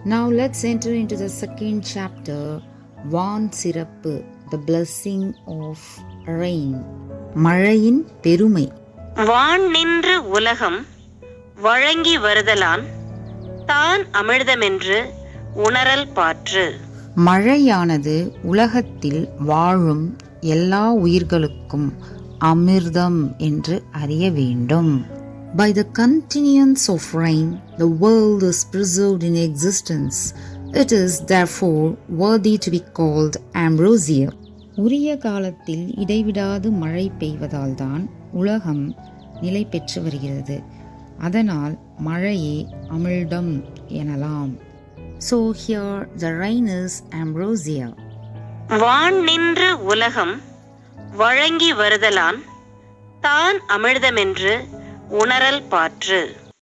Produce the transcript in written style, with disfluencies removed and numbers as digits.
Now let's enter into the second chapter, Vaan sirappu, the blessing of rain. மழையின் பெருமை. வான் நின்று உலகம் வழங்கி வருதலான் தான் அமிர்தமென்று உணரல் பாற்று. மழையானது உலகத்தில் வாழும் எல்லா உயிர்களுக்கும் அமிர்தம் என்று அறிய வேண்டும். By the continuance of rain, the world is preserved in existence. It is therefore worthy to be called Ambrosia. உரிய காலத்தில் இடைவிடாது மழை பெய்வதால்தான் உலகம் நிலை பெற்று வருகிறது. அதனால் மழையே அமிழ்தம் எனலாம். So here the rain is Ambrosia. வான் நின்று உலகம் வழங்கி வருதலான் தான் அமிர்தமென்று உணரல் பாற்று.